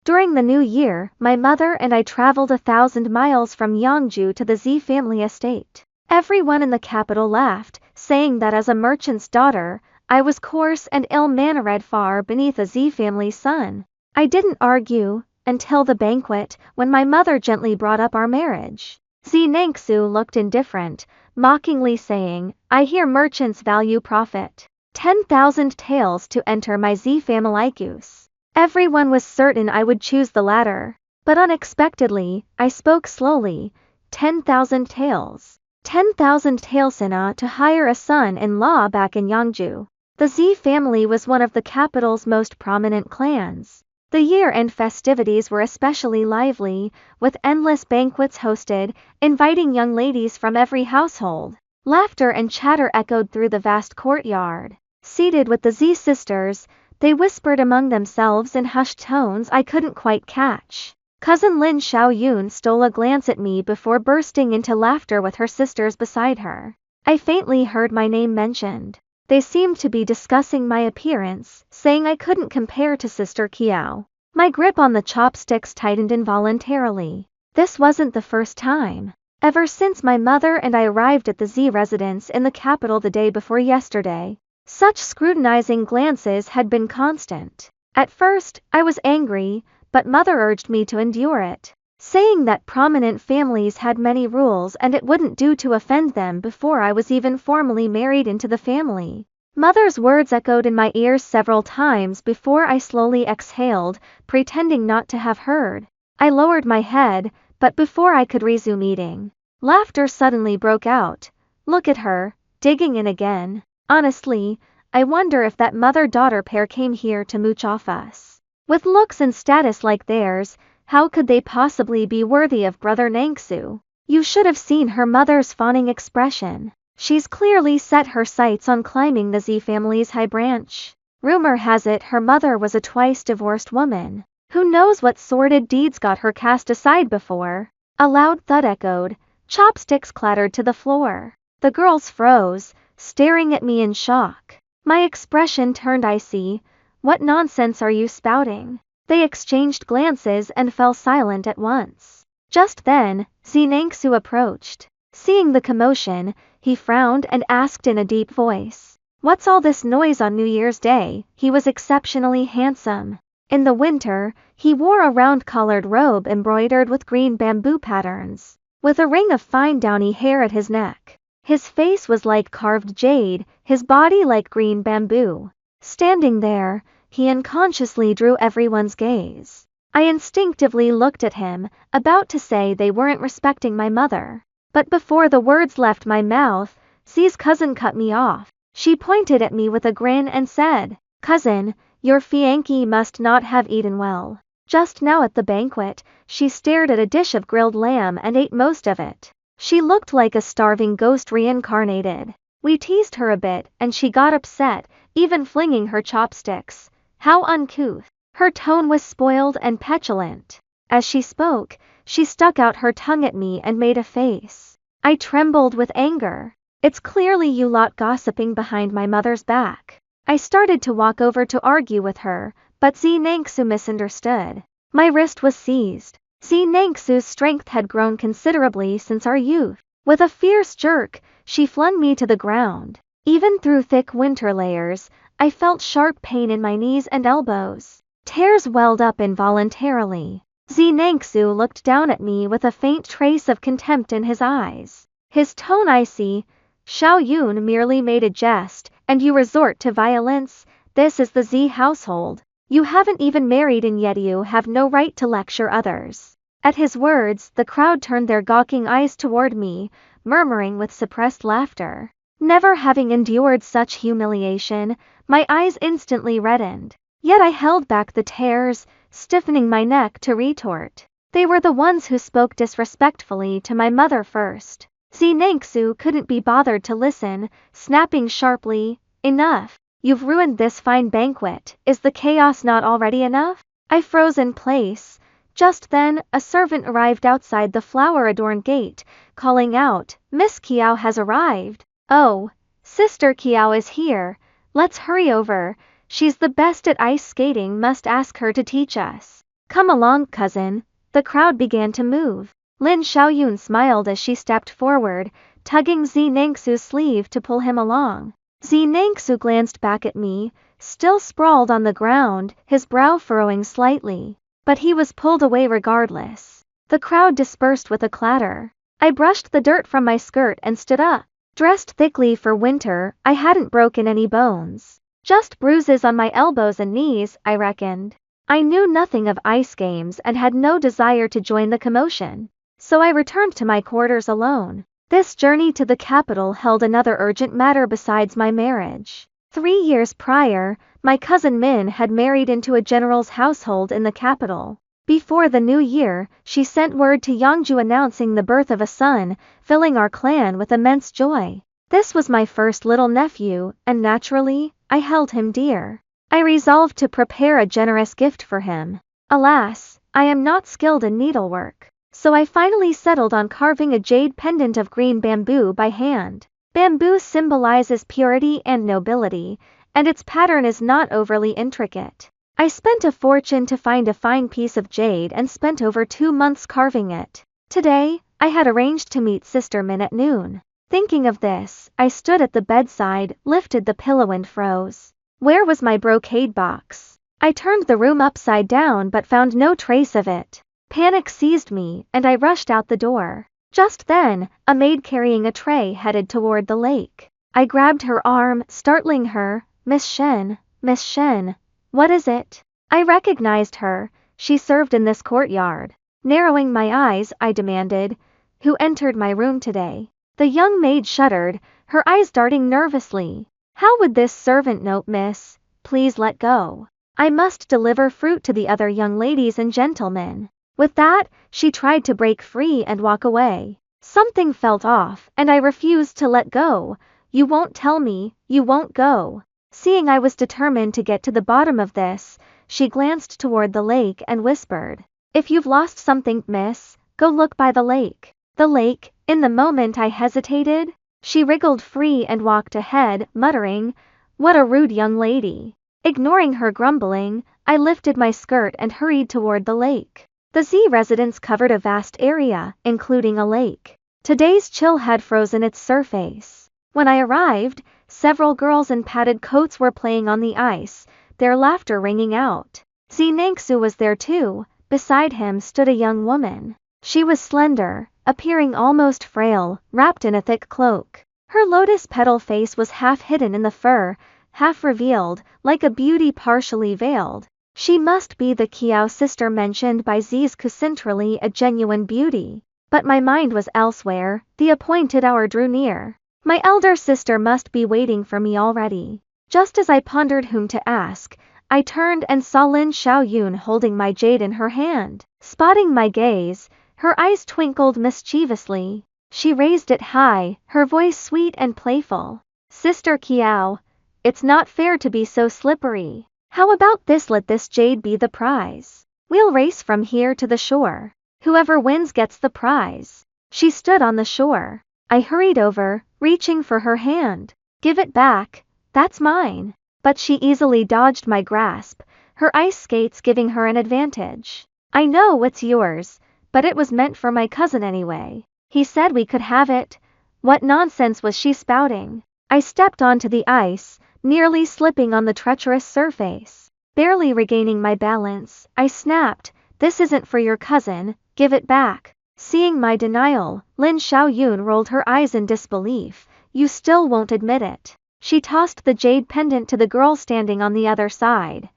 During the new year, my mother and I traveled 1,000 miles from Yeongju to the Z family estate. Everyone in the capital laughed, saying that as a merchant's daughter, I was coarse and ill-mannered far beneath a Z family son. I didn't argue until the banquet, when my mother gently brought up our marriage. Z Nangsu looked indifferent, mockingly saying, I hear merchants value profit. 10,000 taels to enter my Z family goose. Everyone was certain I would choose the latter. But unexpectedly, I spoke slowly. 10,000 taels. 10,000 taelsina to hire a son-in-law back in Yeongju. The Z family was one of the capital's most prominent clans. The year-end festivities were especially lively, with endless banquets hosted, inviting young ladies from every household. Laughter and chatter echoed through the vast courtyard. Seated with the Z sisters, they whispered among themselves in hushed tones I couldn't quite catch. Cousin Lin Xiaoyun stole a glance at me before bursting into laughter with her sisters beside her. I faintly heard my name mentioned. They seemed to be discussing my appearance, saying I couldn't compare to Sister Kiao. My grip on the chopsticks tightened involuntarily. This wasn't the first time. Ever since my mother and I arrived at the Z residence in the capital the day before yesterday, such scrutinizing glances had been constant. At first, I was angry, but mother urged me to endure it, saying that prominent families had many rules and it wouldn't do to offend them before I was even formally married into the family. Mother's words echoed in my ears several times before I slowly exhaled, pretending not to have heard. I lowered my head, but before I could resume eating, laughter suddenly broke out. Look at her, digging in again. Honestly, I wonder if that mother-daughter pair came here to mooch off us. With looks and status like theirs, how could they possibly be worthy of brother Nangsu? You should have seen her mother's fawning expression. She's clearly set her sights on climbing the Z family's high branch. Rumor has it her mother was a twice-divorced woman. Who knows what sordid deeds got her cast aside before? A loud thud echoed. Chopsticks clattered to the floor. The girls froze, staring at me in shock. My expression turned icy. What nonsense are you spouting? They exchanged glances and fell silent at once. Just then, Zinangsu approached. Seeing the commotion, he frowned and asked in a deep voice, What's all this noise on New Year's Day? He was exceptionally handsome. In the winter, he wore a round-collared robe embroidered with green bamboo patterns, with a ring of fine downy hair at his neck. His face was like carved jade, his body like green bamboo. Standing there, he unconsciously drew everyone's gaze. I instinctively looked at him, about to say they weren't respecting my mother. But before the words left my mouth, C's cousin cut me off. She pointed at me with a grin and said, Cousin, your fiancé must not have eaten well. Just now at the banquet, she stared at a dish of grilled lamb and ate most of it. She looked like a starving ghost reincarnated. We teased her a bit and she got upset, even flinging her chopsticks. How uncouth. Her tone was spoiled and petulant. As she spoke, she stuck out her tongue at me and made a face. I trembled with anger. It's clearly you lot gossiping behind my mother's back. I started to walk over to argue with her, but Z Nangsu misunderstood. My wrist was seized. Z Nangsu's strength had grown considerably since our youth. With a fierce jerk, she flung me to the ground. Even through thick winter layers, I felt sharp pain in my knees and elbows. Tears welled up involuntarily. Z Nangsu looked down at me with a faint trace of contempt in his eyes. His tone icy. Xiao Yun merely made a jest, and you resort to violence? This is the Z household. You haven't even married and yet you have no right to lecture others. At his words, the crowd turned their gawking eyes toward me, murmuring with suppressed laughter. Never having endured such humiliation, my eyes instantly reddened. Yet I held back the tears, stiffening my neck to retort. They were the ones who spoke disrespectfully to my mother first. Z Nangsu couldn't be bothered to listen, snapping sharply, Enough! You've ruined this fine banquet. Is the chaos not already enough? I froze in place. Just then, a servant arrived outside the flower-adorned gate, calling out, Miss Kiao has arrived. Oh, Sister Kiao is here. Let's hurry over. She's the best at ice skating, must ask her to teach us. Come along, cousin. The crowd began to move. Lin Xiaoyun smiled as she stepped forward, tugging Zi Nangsu's sleeve to pull him along. Zi Nangsu glanced back at me, still sprawled on the ground, his brow furrowing slightly. But he was pulled away regardless. The crowd dispersed with a clatter. I brushed the dirt from my skirt and stood up. Dressed thickly for winter, I hadn't broken any bones. Just bruises on my elbows and knees, I reckoned. I knew nothing of ice games and had no desire to join the commotion. So I returned to my quarters alone. This journey to the capital held another urgent matter besides my marriage. 3 years prior, my cousin Min had married into a general's household in the capital. Before the new year, she sent word to Yangju announcing the birth of a son, filling our clan with immense joy. This was my first little nephew, and naturally, I held him dear. I resolved to prepare a generous gift for him. Alas, I am not skilled in needlework. So I finally settled on carving a jade pendant of green bamboo by hand. Bamboo symbolizes purity and nobility, and its pattern is not overly intricate. I spent a fortune to find a fine piece of jade and spent over 2 months carving it. Today, I had arranged to meet Sister Min at noon. Thinking of this, I stood at the bedside, lifted the pillow and froze. Where was my brocade box? I turned the room upside down but found no trace of it. Panic seized me, and I rushed out the door. Just then, a maid carrying a tray headed toward the lake. I grabbed her arm, startling her. Miss Shen, Miss Shen, what is it? I recognized her. She served in this courtyard. Narrowing my eyes, I demanded, who entered my room today? The young maid shuddered, her eyes darting nervously. How would this servant know, miss? Please let go. I must deliver fruit to the other young ladies and gentlemen. With that, she tried to break free and walk away. Something felt off, and I refused to let go. You won't tell me, you won't go. Seeing I was determined to get to the bottom of this, she glanced toward the lake and whispered, if you've lost something, miss, go look by the lake. The lake? In the moment I hesitated, she wriggled free and walked ahead, muttering, what a rude young lady. Ignoring her grumbling, I lifted my skirt and hurried toward the lake. The Z residence covered a vast area, including a lake. Today's chill had frozen its surface. When I arrived, several girls in padded coats were playing on the ice, their laughter ringing out. Z Nangsu was there too. Beside him stood a young woman. She was slender, appearing almost frail, wrapped in a thick cloak. Her lotus petal face was half hidden in the fur, half revealed, like a beauty partially veiled. She must be the Kiao sister mentioned by Z's centrally, a genuine beauty. But my mind was elsewhere. The appointed hour drew near. My elder sister must be waiting for me already. Just as I pondered whom to ask, I turned and saw Lin Xiaoyun holding my jade in her hand. Spotting my gaze, her eyes twinkled mischievously. She raised it high, her voice sweet and playful. Sister Kiao, it's not fair to be so slippery. How about this? Let this jade be the prize. We'll race from here to the shore. Whoever wins gets the prize. She stood on the shore. I hurried over, reaching for her hand. Give it back, that's mine. But she easily dodged my grasp, her ice skates giving her an advantage. I know it's yours, but it was meant for my cousin anyway. He said we could have it. What nonsense was she spouting? I stepped onto the ice, nearly slipping on the treacherous surface. Barely regaining my balance, I snapped, this isn't for your cousin, give it back. Seeing my denial, Lin Xiaoyun rolled her eyes in disbelief. You still won't admit it. She tossed the jade pendant to the girl standing on the other side.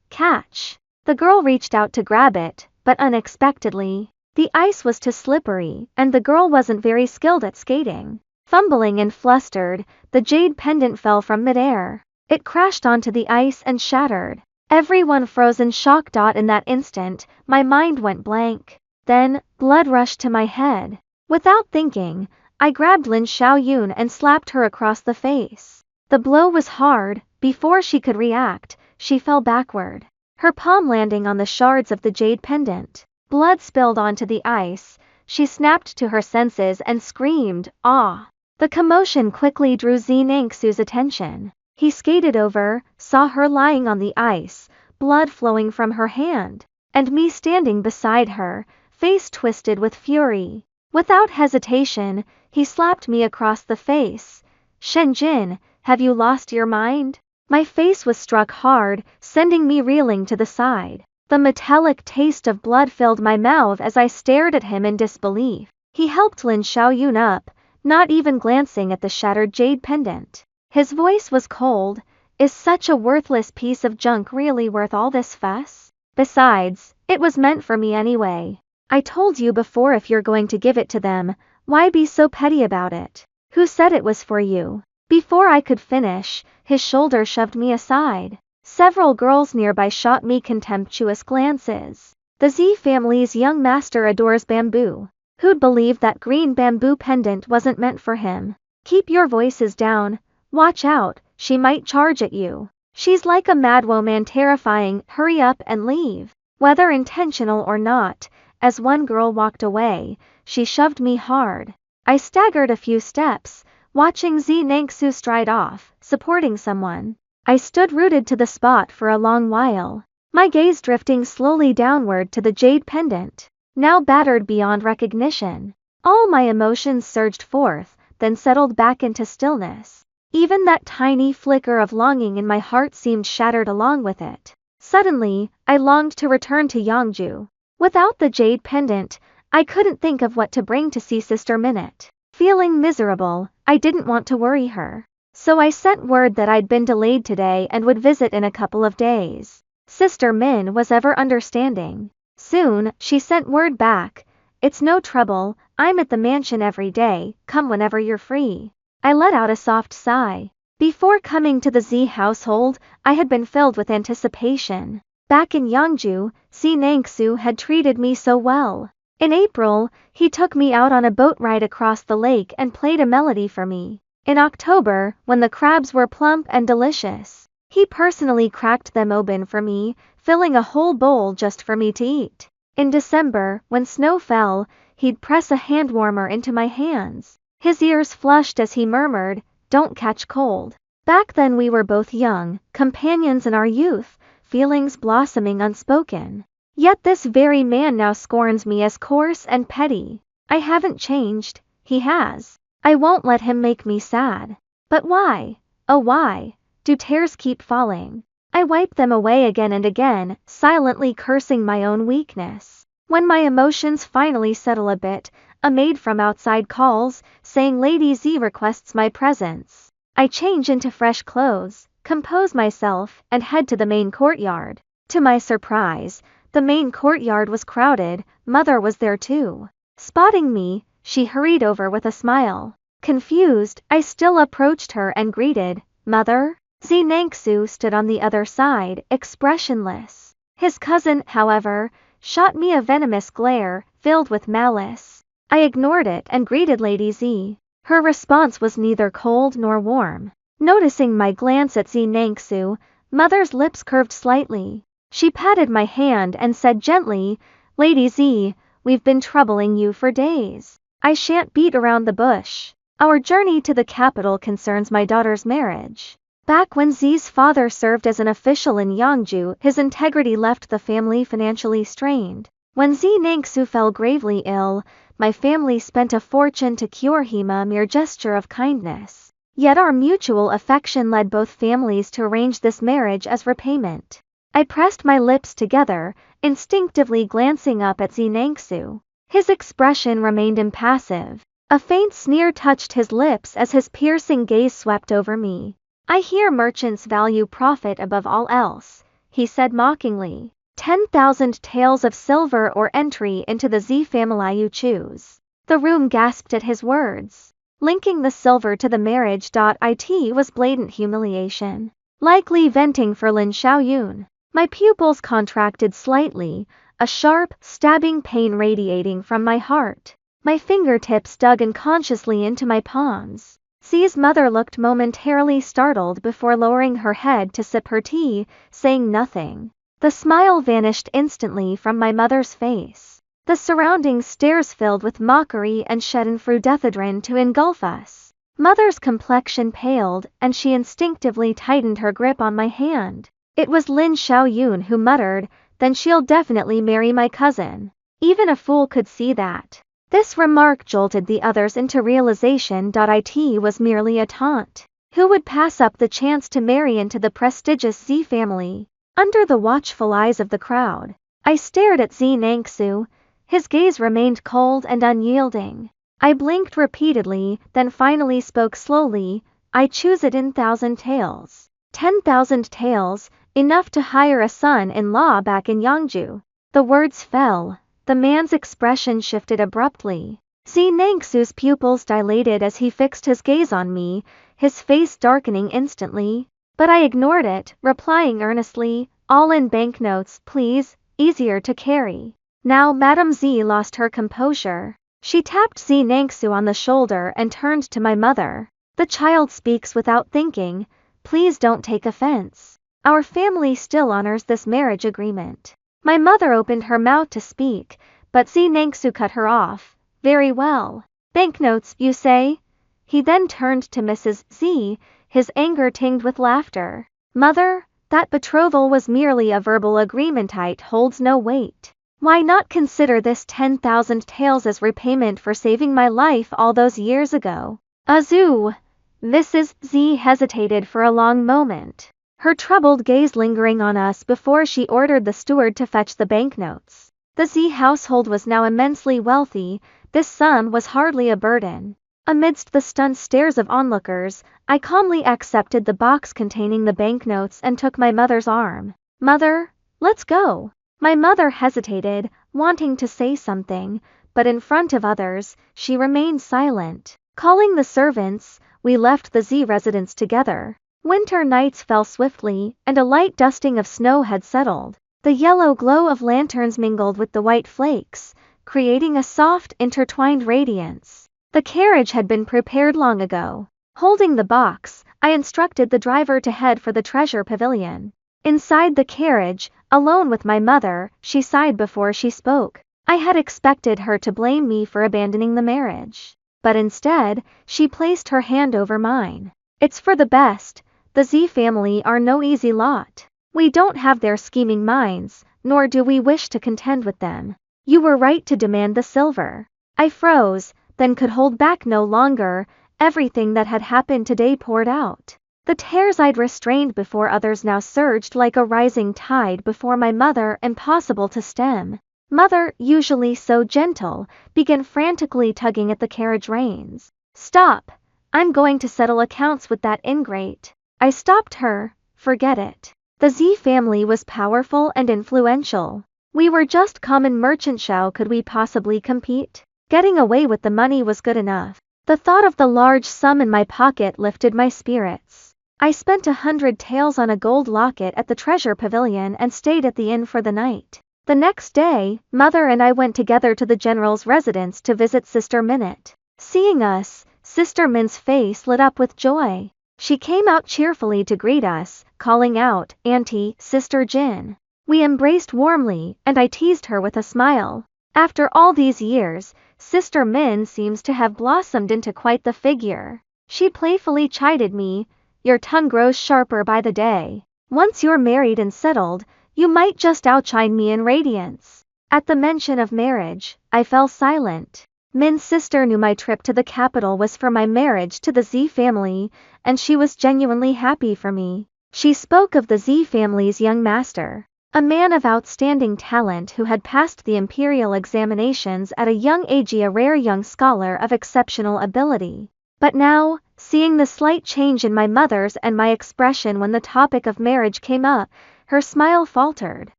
Catch. The girl reached out to grab it, but unexpectedly, the ice was too slippery, and the girl wasn't very skilled at skating. Fumbling and flustered, the jade pendant fell from midair. It crashed onto the ice and shattered. Everyone froze in shock. In that instant, my mind went blank. Then, blood rushed to my head. Without thinking, I grabbed Lin Xiaoyun and slapped her across the face. The blow was hard. Before she could react, she fell backward, her palm landing on the shards of the jade pendant. Blood spilled onto the ice. She snapped to her senses and screamed, "Ah!" The commotion quickly drew Zi Nangsu's attention. He skated over, saw her lying on the ice, blood flowing from her hand, and me standing beside her, face twisted with fury. Without hesitation, he slapped me across the face. Shenjin, have you lost your mind? My face was struck hard, sending me reeling to the side. The metallic taste of blood filled my mouth as I stared at him in disbelief. He helped Lin Xiaoyun up, not even glancing at the shattered jade pendant. His voice was cold. Is such a worthless piece of junk really worth all this fuss? Besides, it was meant for me anyway. I told you before, if you're going to give it to them, why be so petty about it? Who said it was for you? Before I could finish, his shoulder shoved me aside. Several girls nearby shot me contemptuous glances. The Z family's young master adores bamboo. Who'd believe that green bamboo pendant wasn't meant for him? Keep your voices down. Watch out, she might charge at you. She's like a madwoman, terrifying. Hurry up and leave. Whether intentional or not, as one girl walked away, she shoved me hard. I staggered a few steps, watching Zi Nangsu stride off, supporting someone. I stood rooted to the spot for a long while, my gaze drifting slowly downward to the jade pendant, now battered beyond recognition. All my emotions surged forth, then settled back into stillness. Even that tiny flicker of longing in my heart seemed shattered along with it. Suddenly, I longed to return to Yangju. Without the jade pendant, I couldn't think of what to bring to see Sister Minute. Feeling miserable, I didn't want to worry her. So I sent word that I'd been delayed today and would visit in a couple of days. Sister Min was ever understanding. Soon, she sent word back. It's no trouble, I'm at the mansion every day, come whenever you're free. I let out a soft sigh. Before coming to the Z household, I had been filled with anticipation. Back in Yangju, Si Nangsu had treated me so well. In April, he took me out on a boat ride across the lake and played a melody for me. In October, when the crabs were plump and delicious, he personally cracked them open for me, filling a whole bowl just for me to eat. In December, when snow fell, he'd press a hand warmer into my hands. His ears flushed as he murmured, "Don't catch cold." Back then we were both young, companions in our youth, feelings blossoming unspoken. Yet this very man now scorns me as coarse and petty. I haven't changed, he has. I won't let him make me sad. But why, oh why, do tears keep falling? I wipe them away again and again, silently cursing my own weakness. When my emotions finally settle a bit, a maid from outside calls, saying Lady Z requests my presence. I change into fresh clothes, compose myself, and head to the main courtyard. To my surprise, the main courtyard was crowded. Mother was there too. Spotting me, she hurried over with a smile. Confused, I still approached her and greeted, "Mother?" Z Nangsu stood on the other side, expressionless. His cousin, however, shot me a venomous glare, filled with malice. I ignored it and greeted Lady Z. Her response was neither cold nor warm. Noticing my glance at Z Nangsu, Mother's lips curved slightly. She patted my hand and said gently, "Lady Z, we've been troubling you for days. I shan't beat around the bush. Our journey to the capital concerns my daughter's marriage." Back when Z's father served as an official in Yangju, his integrity left the family financially strained. When Z Nangsu fell gravely ill, my family spent a fortune to cure him, a mere gesture of kindness. Yet our mutual affection led both families to arrange this marriage as repayment. I pressed my lips together, instinctively glancing up at Z Nangsu. His expression remained impassive. A faint sneer touched his lips as his piercing gaze swept over me. "I hear merchants value profit above all else," he said mockingly. 10,000 taels of silver or entry into the Z family you choose." The room gasped at his words. Linking the silver to the marriage. It was blatant humiliation. Likely venting for Lin Xiaoyun. My pupils contracted slightly, a sharp, stabbing pain radiating from my heart. My fingertips dug unconsciously into my palms. Z's mother looked momentarily startled before lowering her head to sip her tea, saying nothing. The smile vanished instantly from my mother's face. The surrounding stares filled with mockery and schadenfreude to engulf us. Mother's complexion paled, and she instinctively tightened her grip on my hand. It was Lin Xiaoyun who muttered, then she'll definitely marry my cousin. Even a fool could see that. This remark jolted the others into realization. It was merely a taunt. Who would pass up the chance to marry into the prestigious Z family? Under the watchful eyes of the crowd, I stared at Z Nangsu. His gaze remained cold and unyielding. I blinked repeatedly, then finally spoke slowly. I choose it in 1,000 taels. 10,000 taels, enough to hire a son-in-law back in Yangju. The words fell. The man's expression shifted abruptly. Z Nangsu's pupils dilated as he fixed his gaze on me, his face darkening instantly. But I ignored it, replying earnestly, all in banknotes, please, easier to carry. Now Madame Z lost her composure. She tapped Z Nangsu on the shoulder and turned to my mother. The child speaks without thinking. Please don't take offense. Our family still honors this marriage agreement. My mother opened her mouth to speak, but Z Nangsu cut her off. Very well. Banknotes, you say? He then turned to Mrs. Z, his anger tinged with laughter. Mother, that betrothal was merely a verbal agreement. It holds no weight. Why not consider this 10,000 taels as repayment for saving my life all those years ago? Azoo! Mrs. Z hesitated for a long moment, her troubled gaze lingering on us before she ordered the steward to fetch the banknotes. The Z household was now immensely wealthy. This sum was hardly a burden. Amidst the stunned stares of onlookers, I calmly accepted the box containing the banknotes and took my mother's arm. Mother, let's go. My mother hesitated, wanting to say something, but in front of others, she remained silent. Calling the servants, we left the Z residence together. Winter nights fell swiftly, and a light dusting of snow had settled. The yellow glow of lanterns mingled with the white flakes, creating a soft, intertwined radiance. The carriage had been prepared long ago. Holding the box, I instructed the driver to head for the treasure pavilion. Inside the carriage, alone with my mother, she sighed before she spoke. I had expected her to blame me for abandoning the marriage. But instead, she placed her hand over mine. It's for the best. The Z family are no easy lot. We don't have their scheming minds, nor do we wish to contend with them. You were right to demand the silver. I froze, then could hold back no longer. Everything that had happened today poured out. The tears I'd restrained before others now surged like a rising tide before my mother, impossible to stem. Mother, usually so gentle, began frantically tugging at the carriage reins. Stop! I'm going to settle accounts with that ingrate. I stopped her. Forget it. The Z family was powerful and influential. We were just common merchants. How could we possibly compete? Getting away with the money was good enough. The thought of the large sum in my pocket lifted my spirits. I spent 100 taels on a gold locket at the treasure pavilion and stayed at the inn for the night. The next day, Mother and I went together to the general's residence to visit Sister Minute. Seeing us, Sister Min's face lit up with joy. She came out cheerfully to greet us, calling out, Auntie, Sister Jin. We embraced warmly, and I teased her with a smile. After all these years, Sister Min seems to have blossomed into quite the figure. She playfully chided me, your tongue grows sharper by the day. Once you're married and settled, you might just outshine me in radiance. At the mention of marriage, I fell silent. Min's sister knew my trip to the capital was for my marriage to the Z family, and she was genuinely happy for me. She spoke of the Z family's young master, a man of outstanding talent who had passed the imperial examinations at a young age, a rare young scholar of exceptional ability. But now, seeing the slight change in my mother's and my expression when the topic of marriage came up, her smile faltered.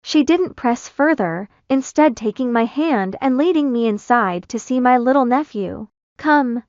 She didn't press further, instead taking my hand and leading me inside to see my little nephew. Come,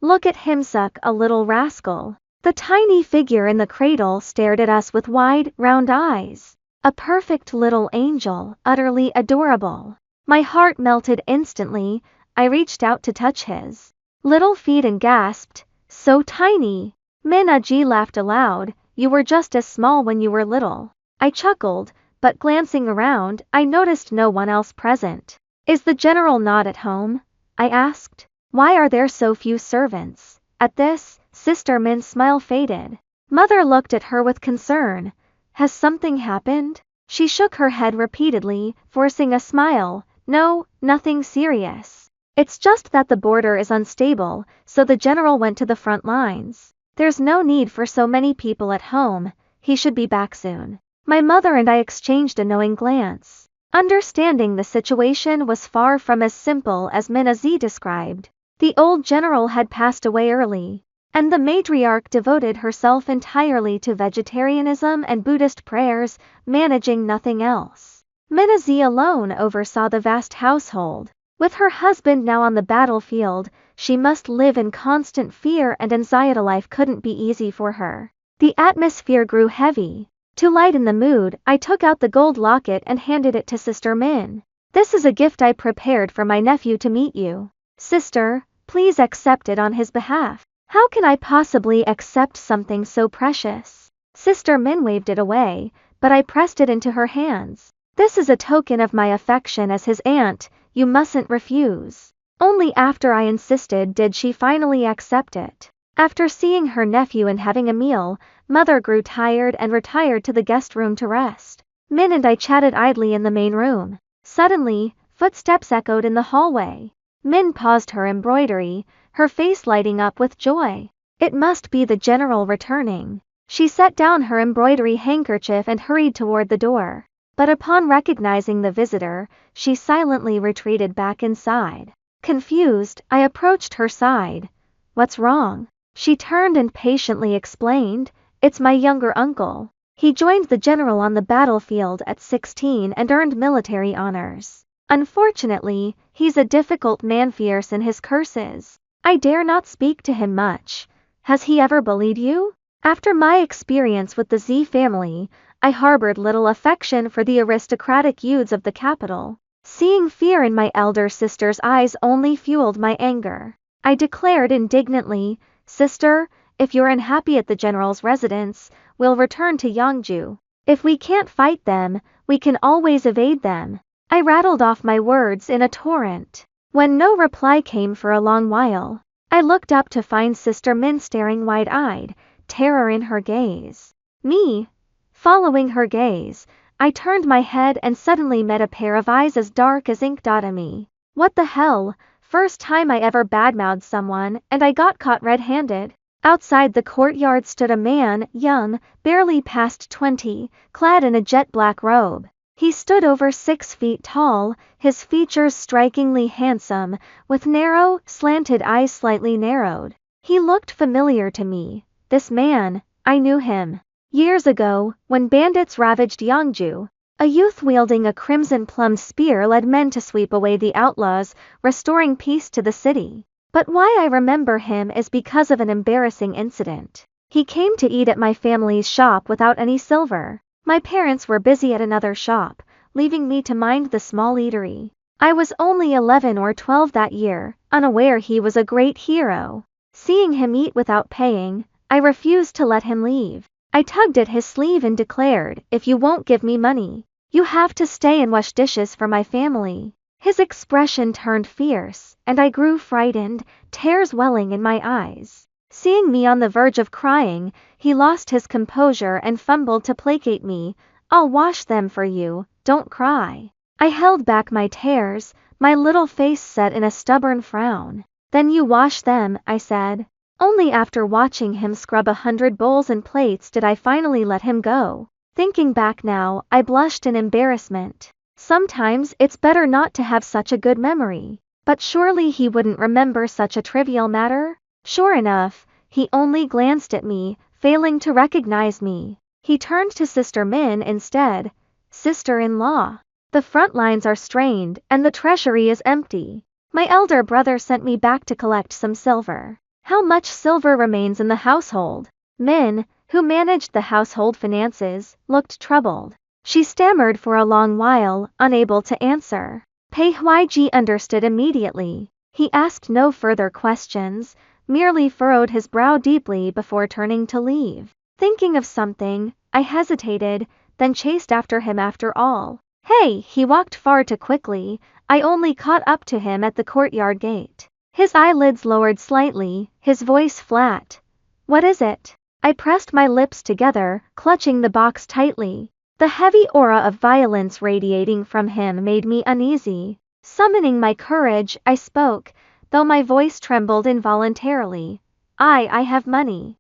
look at him, suck a little rascal. The tiny figure in the cradle stared at us with wide, round eyes. A perfect little angel, utterly adorable. My heart melted instantly. I reached out to touch his little feet and gasped, so tiny. Min Aji laughed aloud. You were just as small when you were little. I chuckled, but glancing around, I noticed no one else present. Is the general not at home? I asked. Why are there so few servants? At this, Sister Min's smile faded. Mother looked at her with concern. Has something happened? She shook her head repeatedly, forcing a smile. No, nothing serious. It's just that the border is unstable, so the general went to the front lines. There's no need for so many people at home, he should be back soon. My mother and I exchanged a knowing glance. Understanding the situation was far from as simple as Minazi described. The old general had passed away early, and the matriarch devoted herself entirely to vegetarianism and Buddhist prayers, managing nothing else. Minazi alone oversaw the vast household. With her husband now on the battlefield, she must live in constant fear and anxiety. Life couldn't be easy for her. The atmosphere grew heavy. To lighten the mood, I took out the gold locket and handed it to Sister Min. This is a gift I prepared for my nephew to meet you. Sister, please accept it on his behalf. How can I possibly accept something so precious? Sister Min waved it away, but I pressed it into her hands. This is a token of my affection as his aunt, you mustn't refuse. Only after I insisted did she finally accept it. After seeing her nephew and having a meal, Mother grew tired and retired to the guest room to rest. Min and I chatted idly in the main room. Suddenly, footsteps echoed in the hallway. Min paused her embroidery, her face lighting up with joy. It must be the general returning. She set down her embroidery handkerchief and hurried toward the door. But upon recognizing the visitor, she silently retreated back inside. Confused, I approached her side. What's wrong? She turned and patiently explained, it's my younger uncle. He joined the general on the battlefield at 16 and earned military honors. Unfortunately, he's a difficult man, fierce in his curses. I dare not speak to him much. Has he ever bullied you? After my experience with the Z family, I harbored little affection for the aristocratic youths of the capital. Seeing fear in my elder sister's eyes only fueled my anger. I declared indignantly, Sister, if you're unhappy at the general's residence, we'll return to Yangju. If we can't fight them, we can always evade them. I rattled off my words in a torrent. When no reply came for a long while, I looked up to find Sister Min staring wide-eyed, terror in her gaze. Me? Following her gaze, I turned my head and suddenly met a pair of eyes as dark as ink. At me. What the hell? First time I ever badmouthed someone, and I got caught red-handed. Outside the courtyard stood a man, young, barely past 20, clad in a jet-black robe. He stood over 6 feet tall, his features strikingly handsome, with narrow, slanted eyes slightly narrowed. He looked familiar to me. This man, I knew him. Years ago, when bandits ravaged Yangju, a youth wielding a crimson-plumed spear led men to sweep away the outlaws, restoring peace to the city. But why I remember him is because of an embarrassing incident. He came to eat at my family's shop without any silver. My parents were busy at another shop, leaving me to mind the small eatery. I was only 11 or 12 that year, unaware he was a great hero. Seeing him eat without paying, I refused to let him leave. I tugged at his sleeve and declared, if you won't give me money, you have to stay and wash dishes for my family. His expression turned fierce, and I grew frightened, tears welling in my eyes. Seeing me on the verge of crying, he lost his composure and fumbled to placate me. I'll wash them for you, don't cry. I held back my tears, my little face set in a stubborn frown. Then you wash them, I said. Only after watching him scrub 100 bowls and plates did I finally let him go. Thinking back now, I blushed in embarrassment. Sometimes it's better not to have such a good memory. But surely he wouldn't remember such a trivial matter? Sure enough, he only glanced at me, failing to recognize me. He turned to Sister Min instead. Sister-in-law. The front lines are strained, and the treasury is empty. My elder brother sent me back to collect some silver. How much silver remains in the household? Min, who managed the household finances, looked troubled. She stammered for a long while, unable to answer. Pei Huiji understood immediately. He asked no further questions, merely furrowed his brow deeply before turning to leave. Thinking of something, I hesitated, then chased after him after all. Hey, he walked far too quickly, I only caught up to him at the courtyard gate. His eyelids lowered slightly, his voice flat. What is it? I pressed my lips together, clutching the box tightly. The heavy aura of violence radiating from him made me uneasy. Summoning my courage, I spoke, though my voice trembled involuntarily. I have money.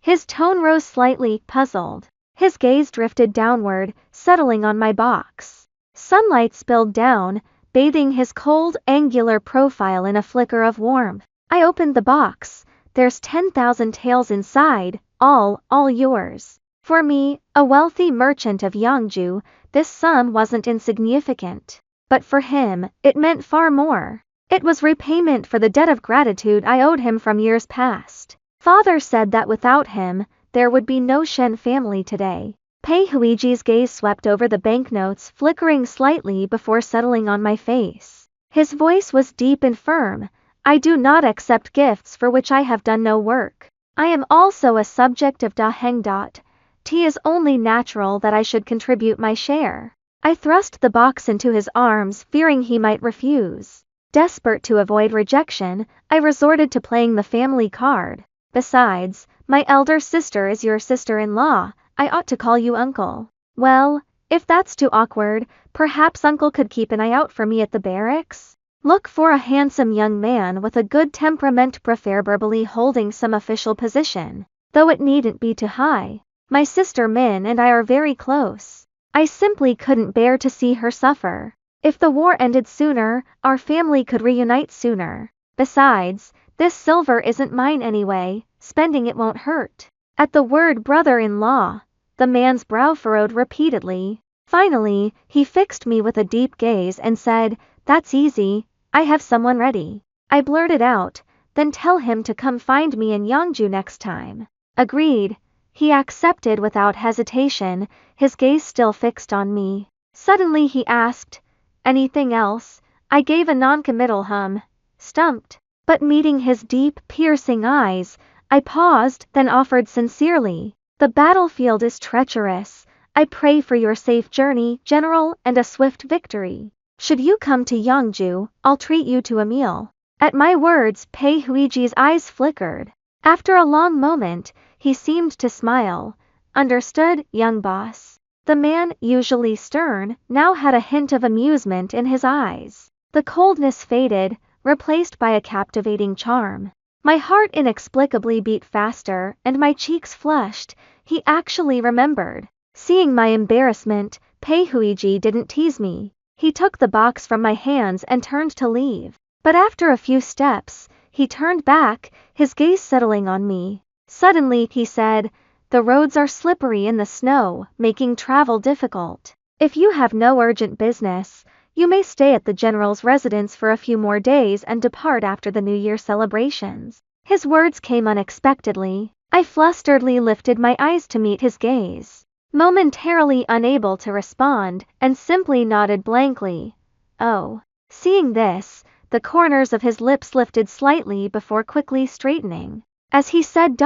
His tone rose slightly, puzzled. His gaze drifted downward, settling on my box. Sunlight spilled down, bathing his cold, angular profile in a flicker of warmth. I opened the box. There's 10,000 taels inside, all yours. For me, a wealthy merchant of Yeongju, this sum wasn't insignificant. But for him, it meant far more. It was repayment for the debt of gratitude I owed him from years past. Father said that without him, there would be no Shen family today. Pei Huiji's gaze swept over the banknotes, flickering slightly before settling on my face. His voice was deep and firm. I do not accept gifts for which I have done no work. I am also a subject of Da Heng. It is only natural that I should contribute my share. I thrust the box into his arms, fearing he might refuse. Desperate to avoid rejection, I resorted to playing the family card. Besides, my elder sister is your sister-in-law. I ought to call you uncle. Well, if that's too awkward, perhaps uncle could keep an eye out for me at the barracks? Look for a handsome young man with a good temperament, preferably holding some official position, though it needn't be too high. My sister Min and I are very close. I simply couldn't bear to see her suffer. If the war ended sooner, our family could reunite sooner. Besides, this silver isn't mine anyway, spending it won't hurt. At the word brother-in-law, the man's brow furrowed repeatedly. Finally, he fixed me with a deep gaze and said, "That's easy, I have someone ready." I blurted out, "Then tell him to come find me in Yeongju next time." Agreed. He accepted without hesitation, his gaze still fixed on me. Suddenly he asked, "Anything else?" I gave a non-committal stumped. But meeting his deep, piercing eyes, I paused, then offered sincerely, "The battlefield is treacherous. I pray for your safe journey, General, and a swift victory. Should you come to Yeongju, I'll treat you to a meal." At my words, Pei Huiji's eyes flickered. After a long moment, he seemed to smile. "Understood, young boss." The man, usually stern, now had a hint of amusement in his eyes. The coldness faded, replaced by a captivating charm. My heart inexplicably beat faster, and my cheeks flushed. He actually remembered. Seeing my embarrassment, Pei Huiji didn't tease me. He took the box from my hands and turned to leave. But after a few steps, he turned back, his gaze settling on me. Suddenly, he said, "The roads are slippery in the snow, making travel difficult. If you have no urgent business, you may stay at the general's residence for a few more days and depart after the New Year celebrations." His words came unexpectedly. I flusteredly lifted my eyes to meet his gaze. Momentarily unable to respond, and simply nodded blankly. "Oh." Seeing this, the corners of his lips lifted slightly before quickly straightening. As he said,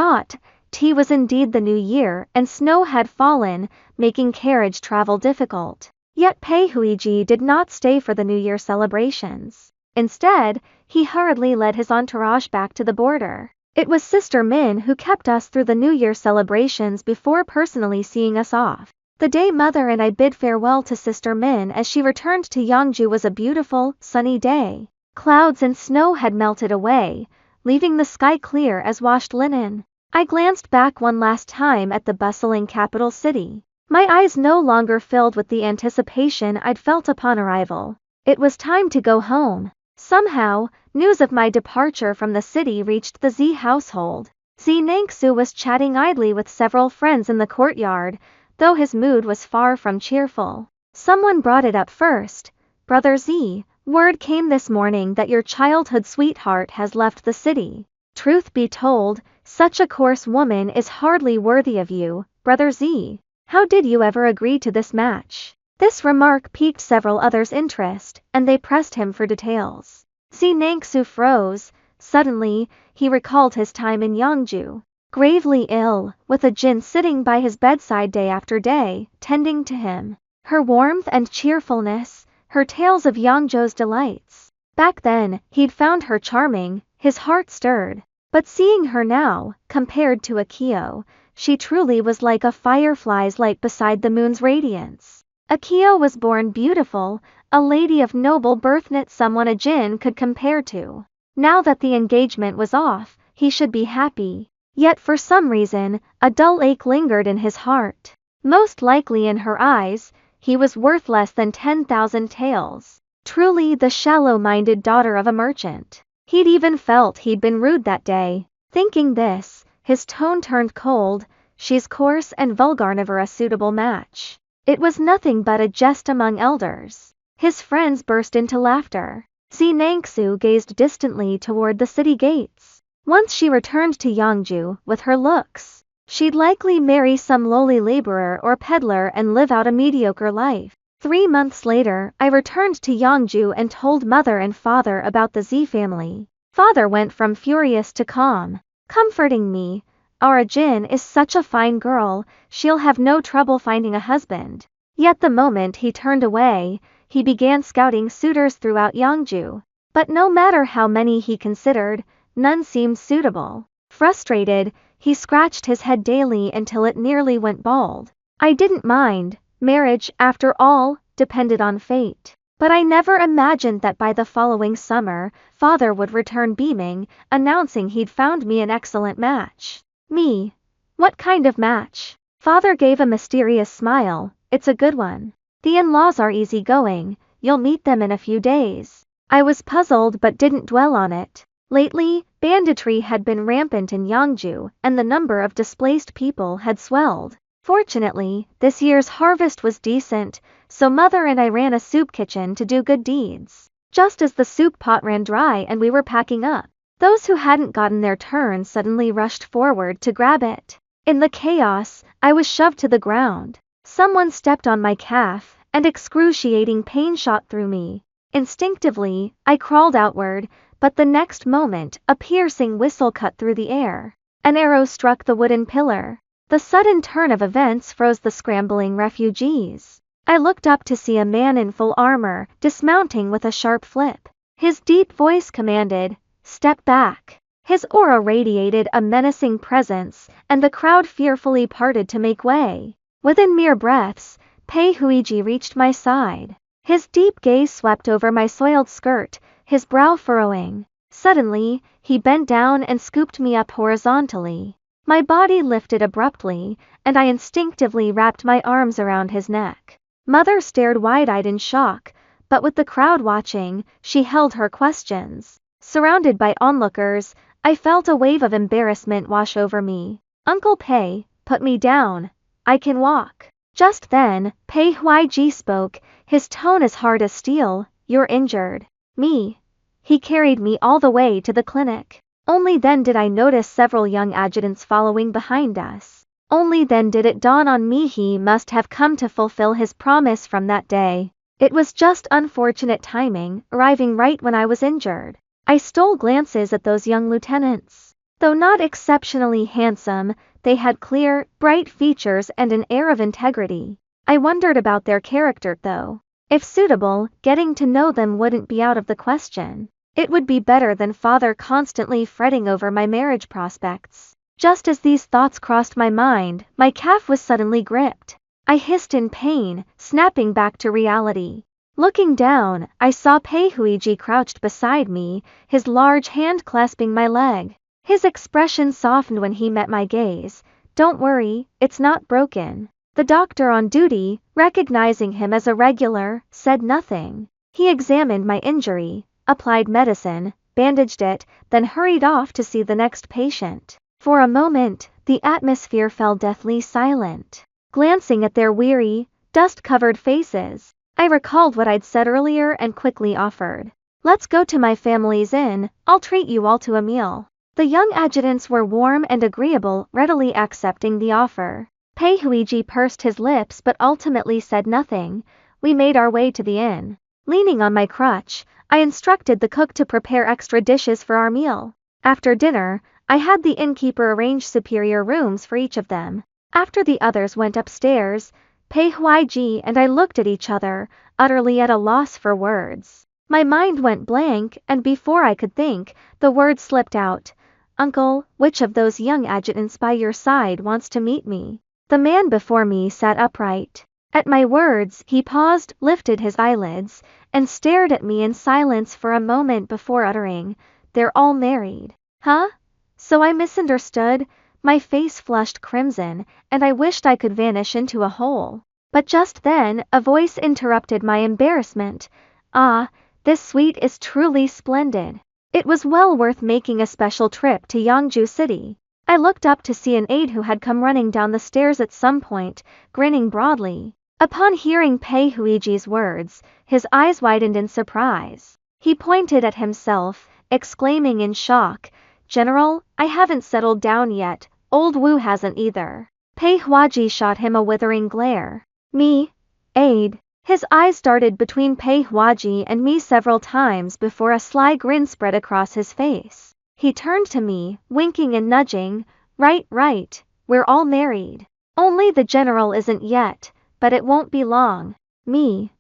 "T was indeed the new year, and snow had fallen, making carriage travel difficult." Yet Pei Huiji did not stay for the New Year celebrations. Instead, he hurriedly led his entourage back to the border. It was Sister Min who kept us through the New Year celebrations before personally seeing us off. The day Mother and I bid farewell to Sister Min as she returned to Yeongju was a beautiful, sunny day. Clouds and snow had melted away, leaving the sky clear as washed linen. I glanced back one last time at the bustling capital city. My eyes no longer filled with the anticipation I'd felt upon arrival. It was time to go home. Somehow, news of my departure from the city reached the Z household. Z Nangsu was chatting idly with several friends in the courtyard, though his mood was far from cheerful. Someone brought it up first. "Brother Z, word came this morning that your childhood sweetheart has left the city. Truth be told, such a coarse woman is hardly worthy of you, Brother Z. How did you ever agree to this match?" This remark piqued several others' interest, and they pressed him for details. Z Nangsu froze. Suddenly, he recalled his time in Yeongju. Gravely ill, with a Jin sitting by his bedside day after day, tending to him. Her warmth and cheerfulness, her tales of Yeongju's delights. Back then, he'd found her charming, his heart stirred. But seeing her now, compared to Akio, she truly was like a firefly's light beside the moon's radiance. Akio was born beautiful, a lady of noble birth, not someone a jinn could compare to. Now that the engagement was off, he should be happy. Yet for some reason, a dull ache lingered in his heart. Most likely in her eyes, he was worth less than 10,000 taels. Truly the shallow-minded daughter of a merchant. He'd even felt he'd been rude that day. Thinking this, his tone turned cold. She's coarse and vulgar, never a suitable match. It was nothing but a jest among elders. His friends burst into laughter. Nangsu gazed distantly toward the city gates. Once she returned to Yangju with her looks, she'd likely marry some lowly laborer or peddler and live out a mediocre life. 3 months later, I returned to Yangju and told mother and father about the Z family. Father went from furious to calm, comforting me. Our Jin is such a fine girl, she'll have no trouble finding a husband. Yet the moment he turned away, he began scouting suitors throughout Yangju. But no matter how many he considered, none seemed suitable. Frustrated, he scratched his head daily until it nearly went bald. I didn't mind. Marriage, after all, depended on fate. But I never imagined that by the following summer, father would return beaming, announcing he'd found me an excellent match. Me? What kind of match? Father gave a mysterious smile. It's a good one. The in-laws are easygoing, you'll meet them in a few days. I was puzzled but didn't dwell on it. Lately, banditry had been rampant in Yangju, and the number of displaced people had swelled. Fortunately, this year's harvest was decent, so mother and I ran a soup kitchen to do good deeds. Just as the soup pot ran dry and we were packing up, those who hadn't gotten their turn suddenly rushed forward to grab it. In the chaos, I was shoved to the ground. Someone stepped on my calf, and excruciating pain shot through me. Instinctively, I crawled outward, but the next moment, a piercing whistle cut through the air. An arrow struck the wooden pillar. The sudden turn of events froze the scrambling refugees. I looked up to see a man in full armor, dismounting with a sharp flip. His deep voice commanded, "Step back." His aura radiated a menacing presence, and the crowd fearfully parted to make way. Within mere breaths, Pei Huiji reached my side. His deep gaze swept over my soiled skirt, his brow furrowing. Suddenly, he bent down and scooped me up horizontally. My body lifted abruptly, and I instinctively wrapped my arms around his neck. Mother stared wide-eyed in shock, but with the crowd watching, she held her questions. Surrounded by onlookers, I felt a wave of embarrassment wash over me. "Uncle Pei, put me down. I can walk." Just then, Pei Huiji spoke, his tone as hard as steel. "You're injured." Me? He carried me all the way to the clinic. Only then did I notice several young adjutants following behind us. Only then did it dawn on me he must have come to fulfill his promise from that day. It was just unfortunate timing, arriving right when I was injured. I stole glances at those young lieutenants. Though not exceptionally handsome, they had clear, bright features and an air of integrity. I wondered about their character though. If suitable, getting to know them wouldn't be out of the question. It would be better than father constantly fretting over my marriage prospects. Just as these thoughts crossed my mind, my calf was suddenly gripped. I hissed in pain, snapping back to reality. Looking down, I saw Pei Huiji crouched beside me, his large hand clasping my leg. His expression softened when he met my gaze. "Don't worry, it's not broken." The doctor on duty, recognizing him as a regular, said nothing. He examined my injury, applied medicine, bandaged it, then hurried off to see the next patient. For a moment, the atmosphere fell deathly silent. Glancing at their weary, dust-covered faces, I recalled what I'd said earlier and quickly offered. "Let's go to my family's inn, I'll treat you all to a meal." The young adjutants were warm and agreeable, readily accepting the offer. Pei Huiji pursed his lips but ultimately said nothing. We made our way to the inn. Leaning on my crutch, I instructed the cook to prepare extra dishes for our meal. After dinner, I had the innkeeper arrange superior rooms for each of them. After the others went upstairs, Pei Huiji and I looked at each other, utterly at a loss for words. My mind went blank, and before I could think, the words slipped out. "Uncle, which of those young adjutants by your side wants to meet me?" The man before me sat upright. At my words, he paused, lifted his eyelids, and stared at me in silence for a moment before uttering, "They're all married." Huh? So I misunderstood. My face flushed crimson, and I wished I could vanish into a hole. But just then, a voice interrupted my embarrassment. "Ah, this suite is truly splendid. It was well worth making a special trip to Yangju City." I looked up to see an aide who had come running down the stairs at some point, grinning broadly. Upon hearing Pei Huiji's words, his eyes widened in surprise. He pointed at himself, exclaiming in shock, "General, I haven't settled down yet, old Wu hasn't either." Pei Huaji shot him a withering glare. "Me? Aide?" His eyes darted between Pei Huaji and me several times before a sly grin spread across his face. He turned to me, winking and nudging, right, we're all married. Only the general isn't yet, but it won't be long." Me?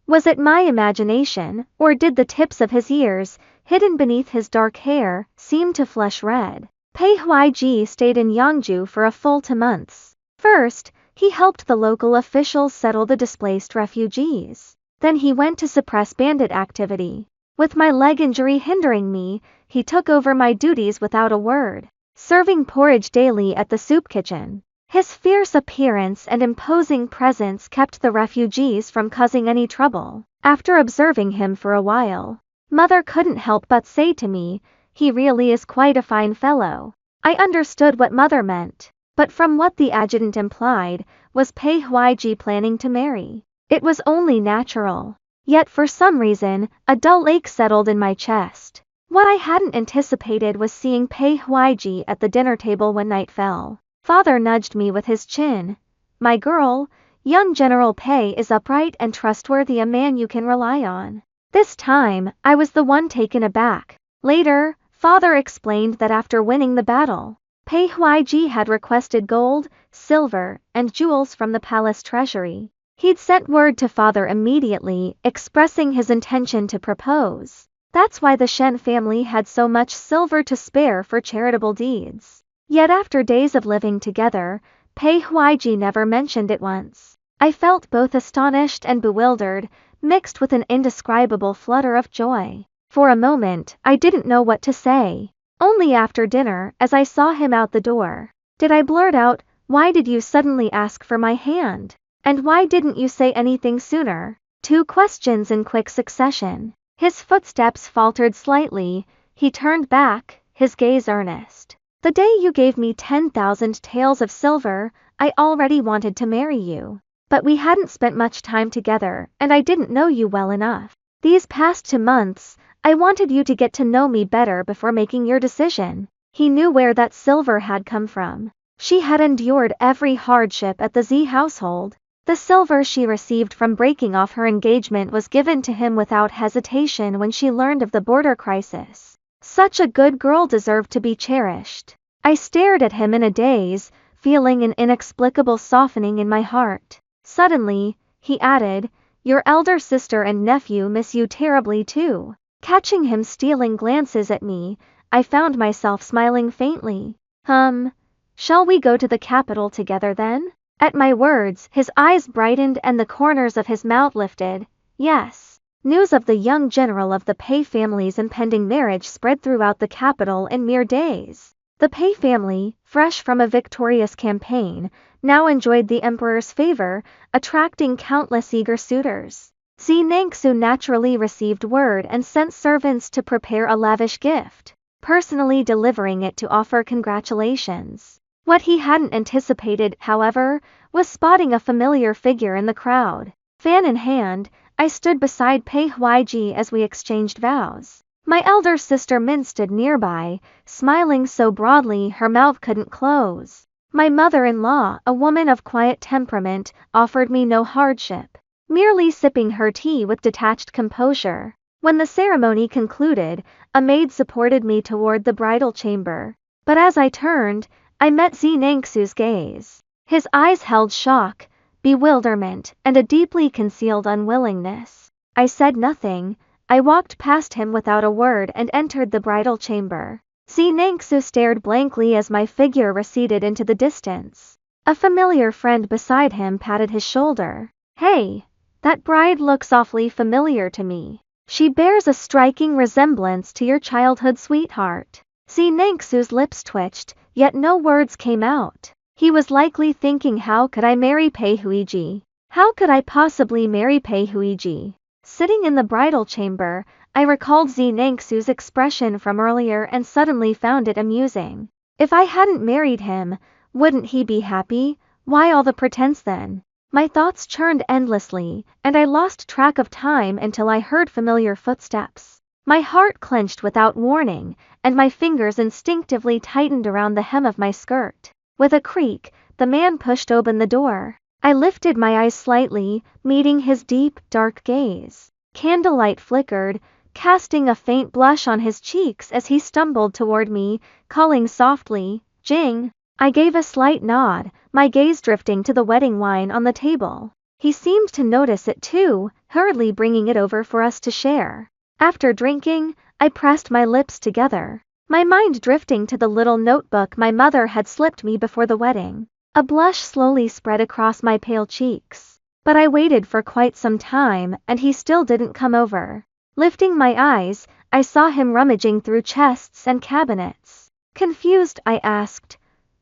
Was it my imagination, or did the tips of his ears, hidden beneath his dark hair, seem to flush red? Pei Huaiji stayed in Yangju for a full 2 months. First, he helped the local officials settle the displaced refugees. Then he went to suppress bandit activity. With my leg injury hindering me, he took over my duties without a word, serving porridge daily at the soup kitchen. His fierce appearance and imposing presence kept the refugees from causing any trouble. After observing him for a while, Mother couldn't help but say to me, "He really is quite a fine fellow." I understood what Mother meant, but from what the adjutant implied, was Pei Huaiji planning to marry? It was only natural. Yet for some reason, a dull ache settled in my chest. What I hadn't anticipated was seeing Pei Huaiji at the dinner table when night fell. Father nudged me with his chin. "My girl, young General Pei is upright and trustworthy, a man you can rely on." This time, I was the one taken aback. Later, Father explained that after winning the battle, Pei Huaiji had requested gold, silver, and jewels from the palace treasury. He'd sent word to Father immediately, expressing his intention to propose. That's why the Shen family had so much silver to spare for charitable deeds. Yet after days of living together, Pei Huaiji never mentioned it once. I felt both astonished and bewildered, mixed with an indescribable flutter of joy. For a moment, I didn't know what to say. Only after dinner, as I saw him out the door, did I blurt out, "Why did you suddenly ask for my hand? And why didn't you say anything sooner?" 2 questions in quick succession. His footsteps faltered slightly. He turned back, his gaze earnest. "The day you gave me 10,000 taels of silver, I already wanted to marry you. But we hadn't spent much time together, and I didn't know you well enough. These past 2 months, I wanted you to get to know me better before making your decision." He knew where that silver had come from. She had endured every hardship at the Z household. The silver she received from breaking off her engagement was given to him without hesitation when she learned of the border crisis. Such a good girl deserved to be cherished. I stared at him in a daze, feeling an inexplicable softening in my heart. Suddenly, he added, "Your elder sister and nephew miss you terribly too." Catching him stealing glances at me, I found myself smiling faintly. Shall we go to the capital together then?" At my words, his eyes brightened and the corners of his mouth lifted. "Yes." News of the young general of the Pei family's impending marriage spread throughout the capital in mere days. The Pei family, fresh from a victorious campaign, now enjoyed the emperor's favor, attracting countless eager suitors. Xi Nangsu naturally received word and sent servants to prepare a lavish gift, personally delivering it to offer congratulations. What he hadn't anticipated, however, was spotting a familiar figure in the crowd. Fan in hand, I stood beside Pei Huaiji as we exchanged vows. My elder sister Min stood nearby, smiling so broadly her mouth couldn't close. My mother-in-law, a woman of quiet temperament, offered me no hardship, merely sipping her tea with detached composure. When the ceremony concluded, a maid supported me toward the bridal chamber. But as I turned, I met Xi Nangsu's gaze. His eyes held shock, bewilderment, and a deeply concealed unwillingness. I said nothing. I walked past him without a word and entered the bridal chamber. Nangsu stared blankly as my figure receded into the distance. A familiar friend beside him patted his shoulder. Hey, that bride looks awfully familiar to me. She bears a striking resemblance to your childhood sweetheart. Nangsu's lips twitched, yet no words came out. He was likely thinking, how could I marry Pei Huiji? How could I possibly marry Pei Huiji? Sitting in the bridal chamber, I recalled Nangsu's expression from earlier and suddenly found it amusing. If I hadn't married him, wouldn't he be happy? Why all the pretense then? My thoughts churned endlessly, and I lost track of time until I heard familiar footsteps. My heart clenched without warning, and my fingers instinctively tightened around the hem of my skirt. With a creak, the man pushed open the door. I lifted my eyes slightly, meeting his deep, dark gaze. Candlelight flickered, casting a faint blush on his cheeks as he stumbled toward me, calling softly, "Jing." I gave a slight nod, my gaze drifting to the wedding wine on the table. He seemed to notice it too, hurriedly bringing it over for us to share. After drinking, I pressed my lips together, my mind drifting to the little notebook my mother had slipped me before the wedding. A blush slowly spread across my pale cheeks. But I waited for quite some time, and he still didn't come over. Lifting my eyes, I saw him rummaging through chests and cabinets. Confused, I asked,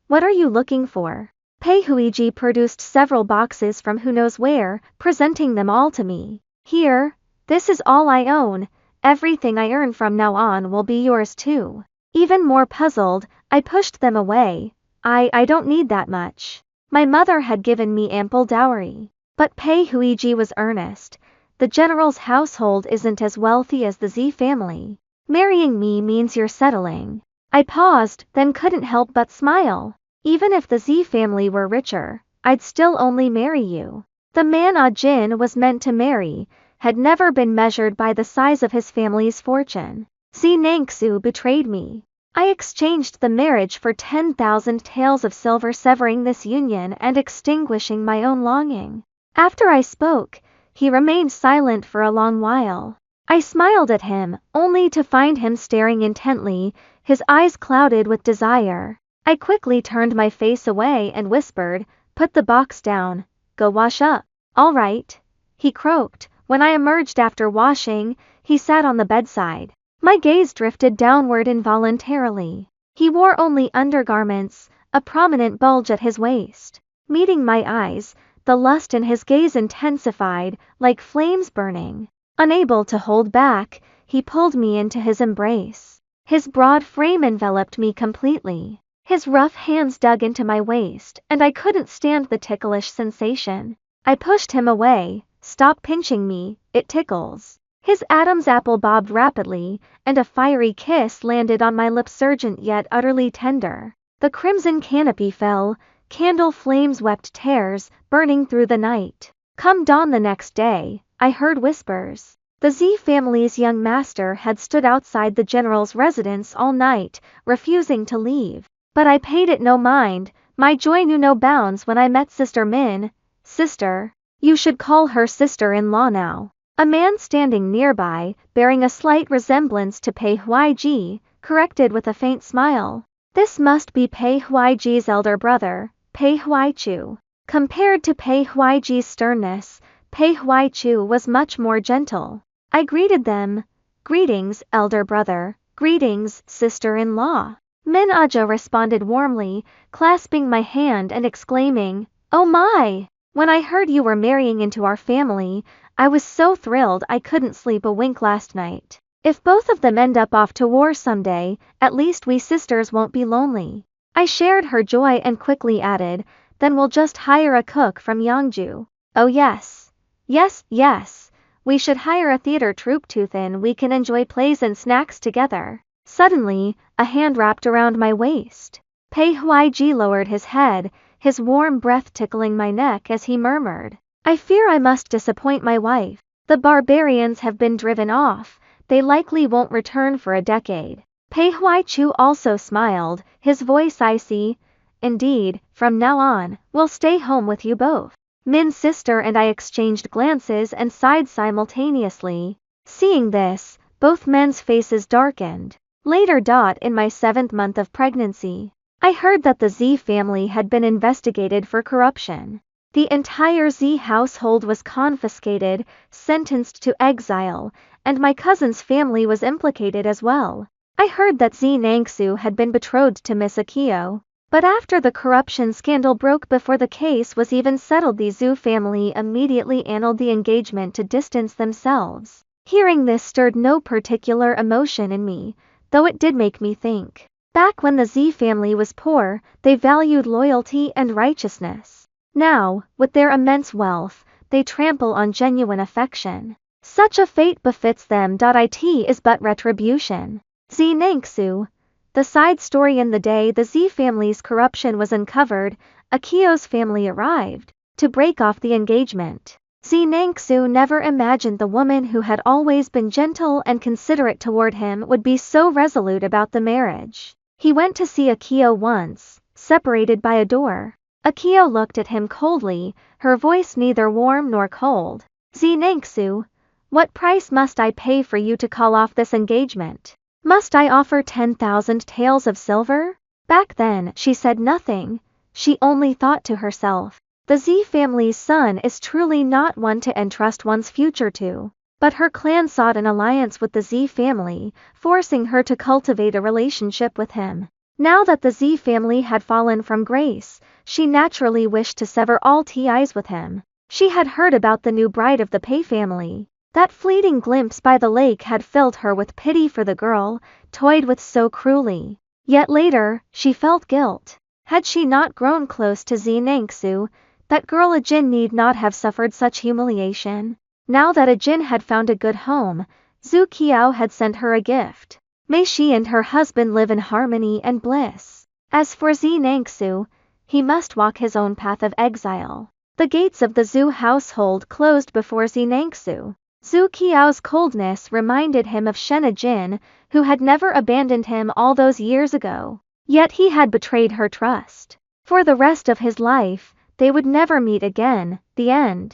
"What are you looking for?" Pei Huiji produced several boxes from who knows where, presenting them all to me. "Here, this is all I own. Everything I earn from now on will be yours too." Even more puzzled, I pushed them away. I don't need that much. My mother had given me ample dowry. But Pei Huiji was earnest. "The general's household isn't as wealthy as the Z family. Marrying me means you're settling." I paused, then couldn't help but smile. "Even if the Z family were richer, I'd still only marry you." The man Jin was meant to marry had never been measured by the size of his family's fortune. Nangsu betrayed me. I exchanged the marriage for 10,000 taels of silver, severing this union and extinguishing my own longing. After I spoke, he remained silent for a long while. I smiled at him, only to find him staring intently, his eyes clouded with desire. I quickly turned my face away and whispered, "Put the box down. Go wash up." "All right," he croaked. When I emerged after washing, he sat on the bedside. My gaze drifted downward involuntarily. He wore only undergarments, a prominent bulge at his waist. Meeting my eyes, the lust in his gaze intensified, like flames burning. Unable to hold back, he pulled me into his embrace. His broad frame enveloped me completely. His rough hands dug into my waist, and I couldn't stand the ticklish sensation. I pushed him away. "Stop pinching me, it tickles." His Adam's apple bobbed rapidly, and a fiery kiss landed on my lips, urgent yet utterly tender. The crimson canopy fell, candle flames wept tears, burning through the night. Come dawn the next day, I heard whispers. The Z family's young master had stood outside the general's residence all night, refusing to leave. But I paid it no mind. My joy knew no bounds when I met Sister Min. "Sister. You should call her sister-in-law now." A man standing nearby, bearing a slight resemblance to Pei Huiji, corrected with a faint smile. "This must be Pei Huiji's elder brother, Pei Huichu." Compared to Pei Huiji's sternness, Pei Huichu was much more gentle. I greeted them. "Greetings, elder brother. Greetings, sister-in-law." Min Aja responded warmly, clasping my hand and exclaiming, "Oh my! When I heard you were marrying into our family, I was so thrilled I couldn't sleep a wink last night. If both of them end up off to war someday, at least we sisters won't be lonely." I shared her joy and quickly added, "Then we'll just hire a cook from Yangju." "Oh yes. Yes. We should hire a theater troupe too, then we can enjoy plays and snacks together." Suddenly, a hand wrapped around my waist. Pei Huiji lowered his head, his warm breath tickling my neck as he murmured, "I fear I must disappoint my wife. The barbarians have been driven off. They likely won't return for a decade." Pei Huichu also smiled, his voice icy. "Indeed, from now on, we'll stay home with you both." Min's sister and I exchanged glances and sighed simultaneously. Seeing this, both men's faces darkened. Later. In my 7th month of pregnancy, I heard that the Z family had been investigated for corruption. The entire Z household was confiscated, sentenced to exile, and my cousin's family was implicated as well. I heard that Z Nangsu had been betrothed to Miss Akio. But after the corruption scandal broke before the case was even settled, the Zhu family immediately annulled the engagement to distance themselves. Hearing this stirred no particular emotion in me, though it did make me think. Back when the Z family was poor, they valued loyalty and righteousness. Now, with their immense wealth, they trample on genuine affection. Such a fate befits them. It is but retribution. Z Nangsu. The side story: in the day the Z family's corruption was uncovered, Akio's family arrived to break off the engagement. Z Nangsu never imagined the woman who had always been gentle and considerate toward him would be so resolute about the marriage. He went to see Akio once, separated by a door. Akio looked at him coldly, her voice neither warm nor cold. Z Nangsu, what price must I pay for you to call off this engagement? Must I offer 10,000 taels of silver? Back then, she said nothing. She only thought to herself, the Z family's son is truly not one to entrust one's future to. But her clan sought an alliance with the Z family, forcing her to cultivate a relationship with him. Now that the Z family had fallen from grace, she naturally wished to sever all ties with him. She had heard about the new bride of the Pei family. That fleeting glimpse by the lake had filled her with pity for the girl, toyed with so cruelly. Yet later, she felt guilt. Had she not grown close to Z Nangsu, that girl Ajin need not have suffered such humiliation. Now that Ajin had found a good home, Zhu Qiao had sent her a gift. May she and her husband live in harmony and bliss. As for Z Nangsu, he must walk his own path of exile. The gates of the Zhu household closed before Z Nangsu. Zhu Qiao's coldness reminded him of Shen Ajin, who had never abandoned him all those years ago. Yet he had betrayed her trust. For the rest of his life, they would never meet again. The end.